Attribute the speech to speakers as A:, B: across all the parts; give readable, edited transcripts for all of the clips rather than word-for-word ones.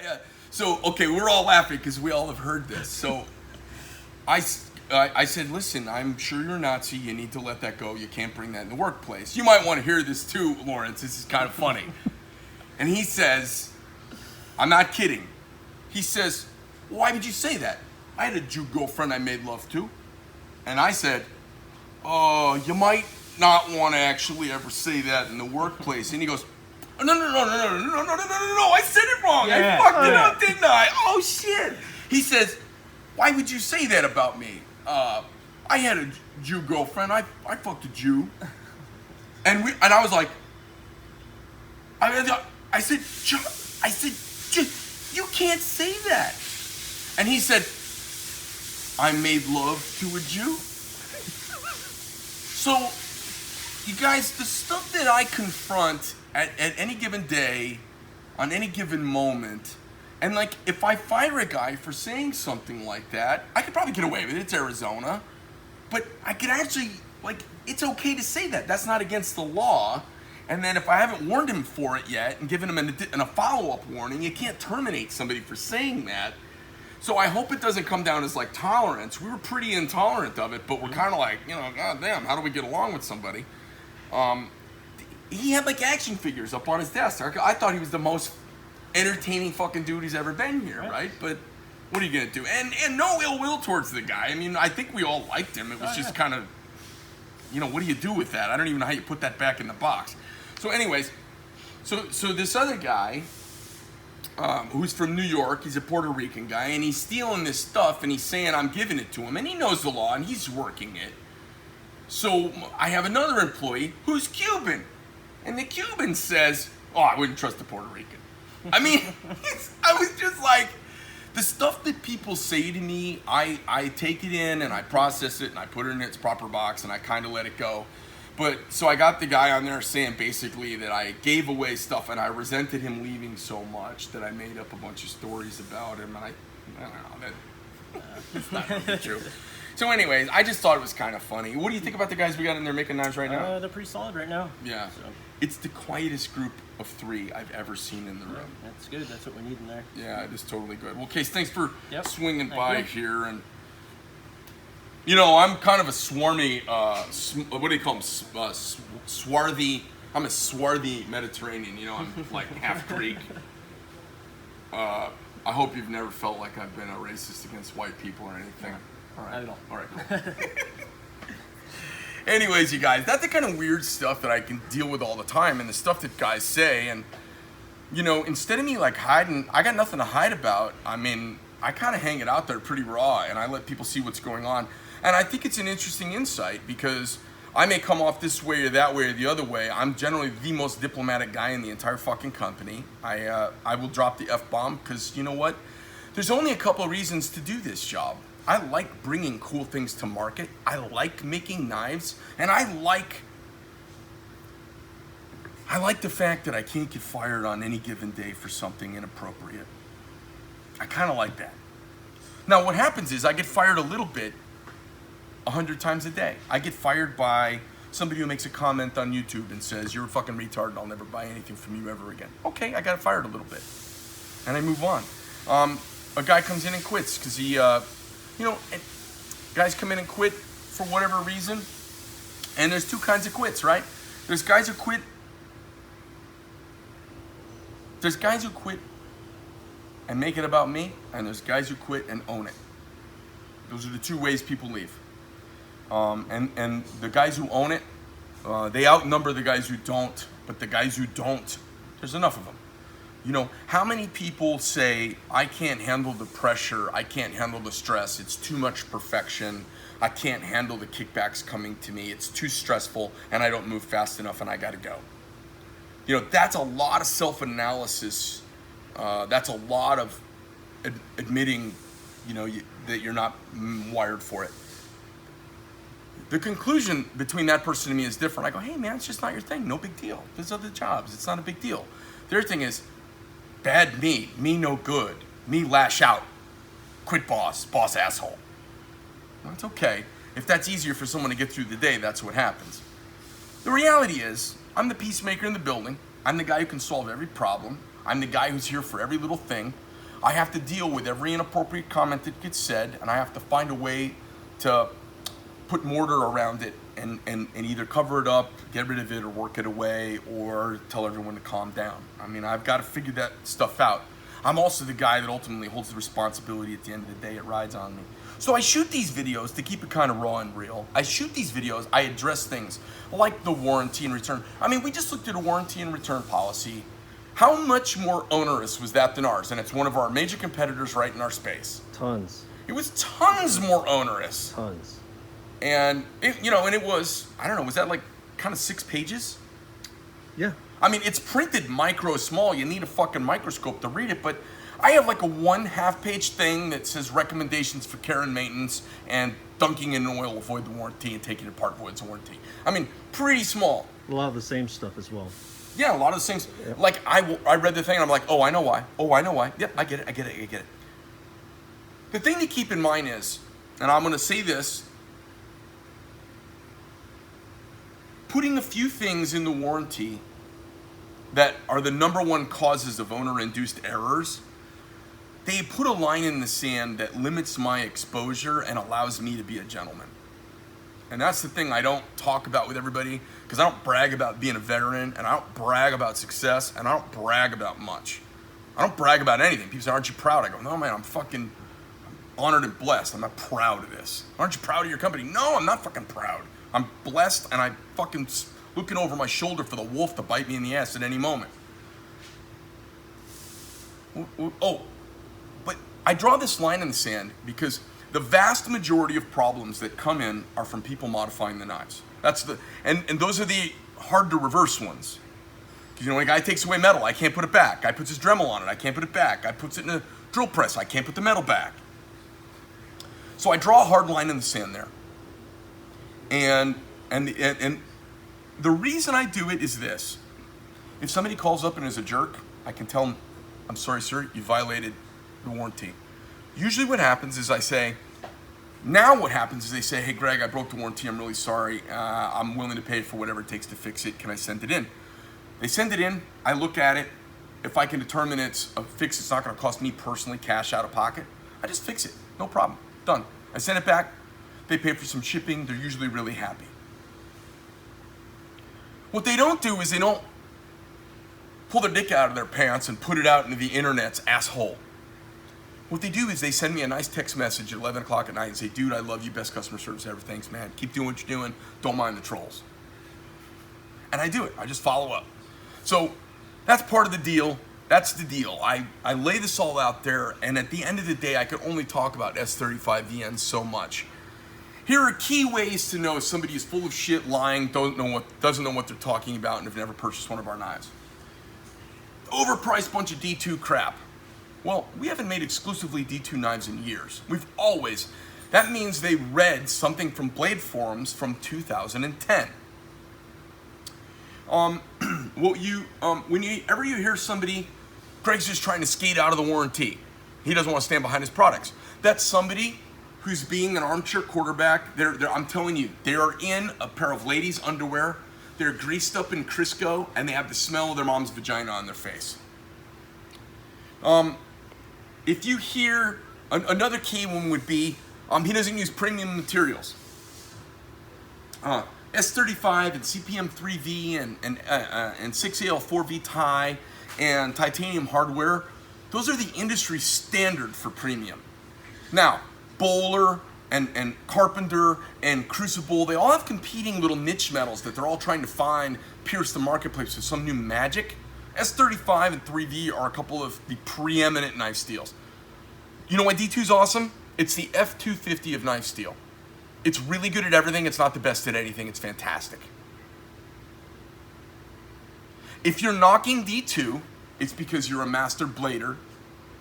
A: Yeah. So, okay, we're all laughing because we all have heard this. So, I said, listen, I'm sure you're a Nazi. You need to let that go. You can't bring that in the workplace. You might want to hear this too, Lawrence. This is kind of funny. And he says, I'm not kidding. He says, why would you say that? I had a Jew girlfriend I made love to. And I said, oh, you might not want to actually ever say that in the workplace. And he goes, no, I said it wrong. I fucked it up, didn't I? Oh, shit. He says, why would you say that about me? I had a Jew girlfriend. I fucked a Jew. And I was like, I said, you can't say that. And he said, I made love to a Jew. So, you guys, the stuff that I confront at any given day, on any given moment, and like, if I fire a guy for saying something like that, I could probably get away with it. It's Arizona. But I could actually, like, it's okay to say that. That's not against the law. And then if I haven't warned him for it yet and given him a follow-up warning, you can't terminate somebody for saying that. So I hope it doesn't come down as like tolerance. We were pretty intolerant of it, but we're kind of like, God damn, how do we get along with somebody? He had like action figures up on his desk. I thought he was the most entertaining fucking dude he's ever been here, right? But what are you gonna do? And no ill will towards the guy. I mean, I think we all liked him. It was just kind of, what do you do with that? I don't even know how you put that back in the box. So anyways, so this other guy, who's from New York, he's a Puerto Rican guy, and he's stealing this stuff, and he's saying I'm giving it to him, and he knows the law, and he's working it. So I have another employee who's Cuban, and the Cuban says, oh, I wouldn't trust the Puerto Rican. I mean, I was just like, the stuff that people say to me, I take it in, and I process it, and I put it in its proper box, and I kind of let it go. But, so I got the guy on there saying basically that I gave away stuff and I resented him leaving so much that I made up a bunch of stories about him, and I don't know, that's not really true. So anyways, I just thought it was kind of funny. What do you think about the guys we got in there making knives right now?
B: They're pretty solid right now.
A: Yeah. So. It's the quietest group of 3 I've ever seen in the room.
B: That's good. That's what we need in there.
A: Yeah, it is totally good. Well, Case, thanks for swinging
B: Thank
A: by
B: you.
A: here. And I'm kind of a swarmy, what do you call them? Swarthy. I'm a swarthy Mediterranean. I'm like half Greek. I hope you've never felt like I've been a racist against white people or anything. All right.
B: Not at all.
A: All right, cool. Anyways, you guys, that's the kind of weird stuff that I can deal with all the time, and the stuff that guys say. And, instead of me like hiding, I got nothing to hide about. I mean, I kind of hang it out there pretty raw, and I let people see what's going on. And I think it's an interesting insight because I may come off this way or that way or the other way. I'm generally the most diplomatic guy in the entire fucking company. I will drop the F-bomb because, you know what? There's only a couple of reasons to do this job. I like bringing cool things to market. I like making knives, and I like the fact that I can't get fired on any given day for something inappropriate. I kind of like that. Now, what happens is I get fired a little bit 100 times a day. I get fired by somebody who makes a comment on YouTube and says, you're a fucking retard and I'll never buy anything from you ever again. Okay, I got fired a little bit. And I move on. A guy comes in and quits because he, guys come in and quit for whatever reason. And there's 2 kinds of quits, right? There's guys who quit. There's guys who quit and make it about me, and there's guys who quit and own it. Those are the 2 ways people leave. And the guys who own it, they outnumber the guys who don't, but the guys who don't, there's enough of them. How many people say, I can't handle the pressure, I can't handle the stress, it's too much perfection, I can't handle the kickbacks coming to me, it's too stressful, and I don't move fast enough, and I gotta go. That's a lot of self-analysis. That's a lot of admitting, that you're not wired for it. The conclusion between that person and me is different. I go, hey man, it's just not your thing. No big deal. There's other jobs. It's not a big deal. Their thing is, bad me no good. Me lash out. Quit boss asshole. Well, it's okay. If that's easier for someone to get through the day, that's what happens. The reality is, I'm the peacemaker in the building. I'm the guy who can solve every problem. I'm the guy who's here for every little thing. I have to deal with every inappropriate comment that gets said, and I have to find a way to put mortar around it and either cover it up, get rid of it, or work it away, or tell everyone to calm down. I mean, I've got to figure that stuff out. I'm also the guy that ultimately holds the responsibility at the end of the day. It rides on me. So I shoot these videos to keep it kind of raw and real. I shoot these videos, I address things like the warranty and return. I mean, we just looked at a warranty and return policy. How much more onerous was that than ours? And it's one of our major competitors right in our space.
B: Tons.
A: It was tons more onerous.
B: Tons.
A: And it was, I don't know, was that like kind of 6 pages?
B: Yeah.
A: I mean, it's printed micro small. You need a fucking microscope to read it, but I have like a 1/2 page thing that says recommendations for care and maintenance and dunking in oil will void the warranty and taking it apart voids the warranty. I mean, pretty small.
B: A lot of the same stuff as well.
A: Yeah, a lot of the same.
B: Yep.
A: Like I read the thing and I'm like, oh, I know why. Oh, I know why. Yep, I get it. The thing to keep in mind is, and I'm going to say this, putting a few things in the warranty that are the #1 causes of owner-induced errors, they put a line in the sand that limits my exposure and allows me to be a gentleman. And that's the thing I don't talk about with everybody, because I don't brag about being a veteran, and I don't brag about success, and I don't brag about much. I don't brag about anything. People say, aren't you proud? I go, no, man, I'm honored and blessed. I'm not proud of this. Aren't you proud of your company? No, I'm not fucking proud. I'm blessed, and I'm fucking looking over my shoulder for the wolf to bite me in the ass at any moment. Oh, but I draw this line in the sand because the vast majority of problems that come in are from people modifying the knives. And those are the hard to reverse ones. Because a guy takes away metal, I can't put it back. Guy puts his Dremel on it, I can't put it back. Guy puts it in a drill press, I can't put the metal back. So I draw a hard line in the sand there. And the reason I do it is this. If somebody calls up and is a jerk, I can tell them, I'm sorry, sir, you violated the warranty. Usually what happens is I say, now what happens is they say, hey, Greg, I broke the warranty. I'm really sorry. I'm willing to pay for whatever it takes to fix it. Can I send it in? They send it in. I look at it. If I can determine it's a fix, it's not going to cost me personally cash out of pocket, I just fix it. No problem. Done. I send it back. They pay for some shipping. They're usually really happy. What they don't do is they don't pull their dick out of their pants and put it out into the internet's asshole. What they do is they send me a nice text message at 11 o'clock at night and say, dude, I love you, best customer service ever, thanks, man. Keep doing what you're doing, don't mind the trolls. And I do it, I just follow up. So that's part of the deal, that's the deal. I lay this all out there, and at the end of the day, I can only talk about S35VN so much. Here are key ways to know if somebody is full of shit, lying, doesn't know what they're talking about, and have never purchased one of our knives. Overpriced bunch of D2 crap. Well, we haven't made exclusively D2 knives in years. That means they read something from Blade Forums from 2010. Whenever you hear somebody, Greg's just trying to skate out of the warranty. He doesn't want to stand behind his products. That's somebody who's being an armchair quarterback. I'm telling you, they are in a pair of ladies' underwear. They're greased up in Crisco, and they have the smell of their mom's vagina on their face. If you hear, another key one would be, he doesn't use premium materials. S35 and CPM 3V and 6AL 4V tie and titanium hardware, those are the industry standard for premium. Now, Bowler and Carpenter and Crucible, they all have competing little niche metals that they're all trying to pierce the marketplace with some new magic. S35 and 3V are a couple of the preeminent knife steels. You know why D2 is awesome? It's the F250 of knife steel. It's really good at everything. It's not the best at anything. It's fantastic. If you're knocking D2, it's because you're a master blader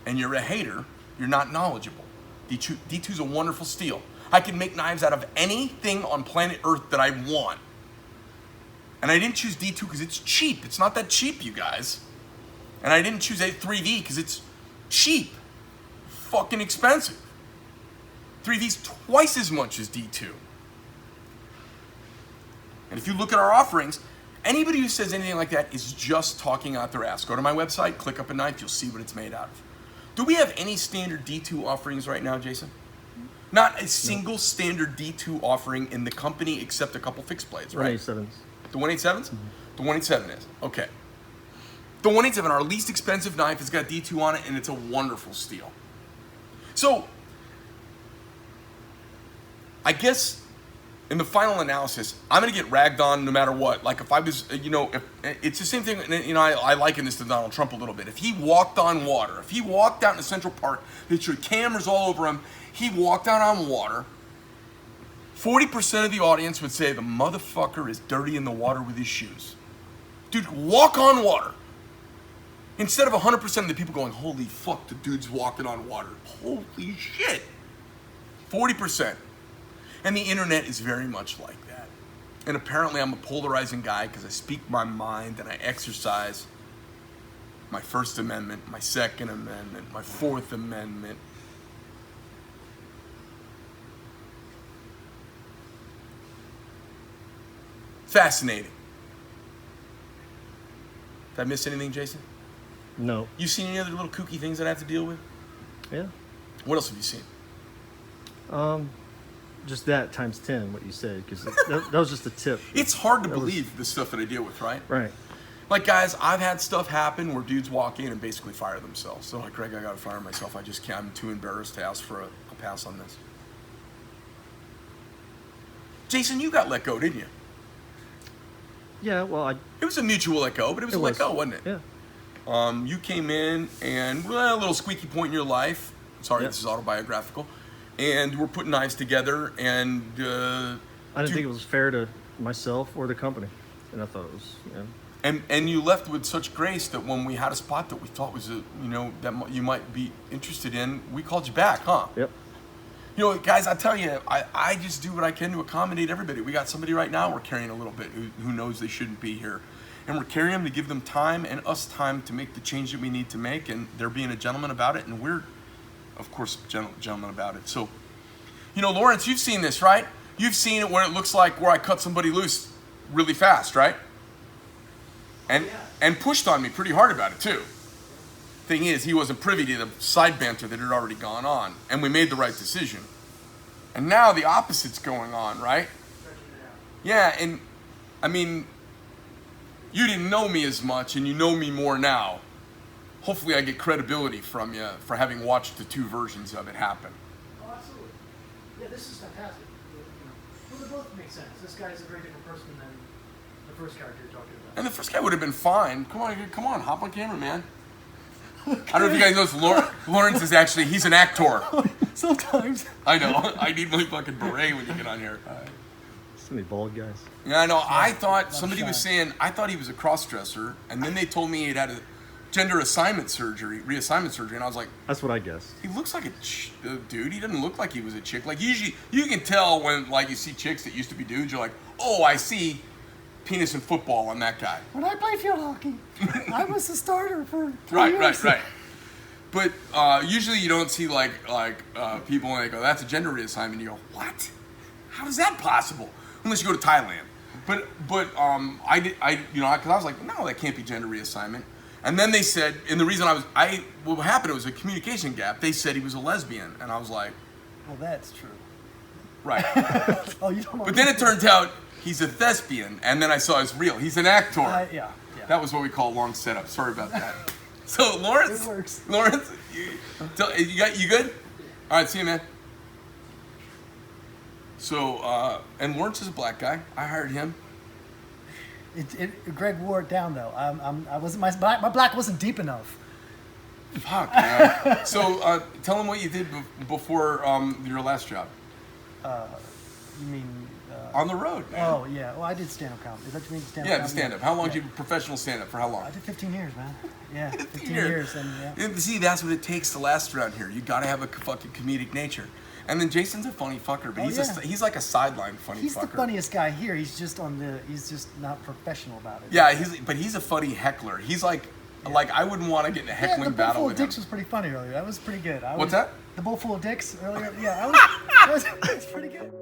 A: and you're a hater. You're not knowledgeable. D2 is a wonderful steel. I can make knives out of anything on planet Earth that I want. And I didn't choose D2 because it's cheap. It's not that cheap, you guys. And I didn't choose 3V because it's cheap. Fucking expensive. 3V's twice as much as D2. And if you look at our offerings, Anybody who says anything like that is just talking out their ass. Go to my website, click up a knife, you'll see what it's made out of. Do we have any standard D2 offerings right now, Jason? Not a single standard D2 offering in the company except a couple fixed blades, right?
B: 187s.
A: The 187s? Mm-hmm. The 187 is. Okay. The 187, our least expensive knife, has got D2 on it, and it's a wonderful steel. So, I guess in the final analysis, I'm going to get ragged on no matter what. Like if I was, if it's the same thing, I liken this to Donald Trump a little bit. If he walked on water, if he walked out in Central Park, they showed cameras all over him, he walked out on water, 40% of the audience would say the motherfucker is dirty in the water with his shoes. Dude, walk on water. Instead of 100% of the people going, holy fuck, the dude's walking on water. Holy shit. 40%. And the internet is very much like that. And apparently I'm a polarizing guy because I speak my mind and I exercise my First Amendment, my Second Amendment, my Fourth Amendment. Fascinating. Did I miss anything, Jason?
B: No.
A: You seen any other little kooky things that I have to deal with?
B: Yeah.
A: What else have you seen?
B: Just that times 10, what you said, because that was just a tip.
A: It's hard to believe the stuff that I deal with, right?
B: Right.
A: Like, guys, I've had stuff happen where dudes walk in and basically fire themselves. So, like, Greg, I gotta fire myself. I just can't. I'm too embarrassed to ask for a pass on this. Jason, you got let go, didn't you?
B: Yeah, well,
A: It was a mutual let go, but it was a let go, wasn't it?
B: Yeah.
A: You came in and a little squeaky point in your life. Sorry,
B: Yep.
A: This is autobiographical. And we're putting knives together, and
B: I didn't think it was fair to myself or the company, and I thought it was, yeah.
A: And you left with such grace that when we had a spot that we thought was that you might be interested in, we called you back, huh?
B: Yep.
A: Guys, I tell you, I just do what I can to accommodate everybody. We got somebody right now we're carrying a little bit who knows they shouldn't be here. And we're carrying them to give them time and us time to make the change that we need to make. And they're being a gentleman about it. And we're, of course, gentlemen about it. So, Lawrence, you've seen this, right? You've seen it where it looks like where I cut somebody loose really fast, right? And pushed on me pretty hard about it, too. Thing is, he wasn't privy to the side banter that had already gone on, and we made the right decision. And now the opposite's going on, right? Yeah, and I mean, you didn't know me as much, and you know me more now. Hopefully I get credibility from you for having watched the two versions of it happen.
C: Oh, absolutely. Yeah, this is fantastic. Well, they both make sense. This guy's a very different person than the first character you're talking about.
A: And the first guy would have been fine. Come on, hop on camera, man. I don't know if you guys know, Lawrence is actually, he's an actor.
C: Sometimes.
A: I know. I need my fucking beret when you get on here.
B: So many bald guys.
A: Yeah, I know. I thought somebody was saying, I thought he was a cross-dresser, and then they told me he'd had a gender reassignment surgery, and I was like,
B: That's what I guessed.
A: he looks like a dude. He doesn't look like he was a chick. Like, usually, you can tell when, like, you see chicks that used to be dudes, you're like, oh, I see penis and football on that guy.
C: When I played field hockey, I was the starter for 3 years.
A: Right. But usually you don't see like people when they go, that's a gender reassignment. You go, what? How is that possible? Unless you go to Thailand. But because I was like, no, that can't be gender reassignment. And then they said, and the reason what happened, it was a communication gap. They said he was a lesbian, and I was like,
C: Well, that's true.
A: right.
C: Oh, you don't know.
A: But then it turns out he's a thespian, and then I saw his reel. He's an actor.
C: Yeah.
A: That was what we call long setup. Sorry about that. So Lawrence,
C: It works.
A: Lawrence, you good? All right, see you, man. So and Lawrence is a black guy. I hired him.
C: Greg wore it down though. I wasn't my black wasn't deep enough.
A: Fuck, man. So tell him what you did before your last job.
C: You mean?
A: On the road, man.
C: Oh yeah. Well, I did stand-up comedy. Is that what you mean stand-up?
A: Yeah, the
C: comedy?
A: stand-up. How long did
C: Yeah.
A: you professional stand-up? For how long?
C: I did 15 years, man. Yeah, 15
A: years.
C: years. And yeah.
A: And see, that's what it takes to last around here. You gotta have a fucking comedic nature. And then Jason's a funny fucker, but he's like a sideline funny
C: He's
A: fucker.
C: the funniest guy here. He's just not professional about it.
A: Yeah, he's a funny heckler. He's like I wouldn't want to get in a heckling
C: the
A: battle
C: bowl
A: with
C: full
A: him.
C: of dicks was pretty funny earlier. That was pretty good.
A: What's that?
C: The bowl full of dicks earlier. Yeah, that was pretty good.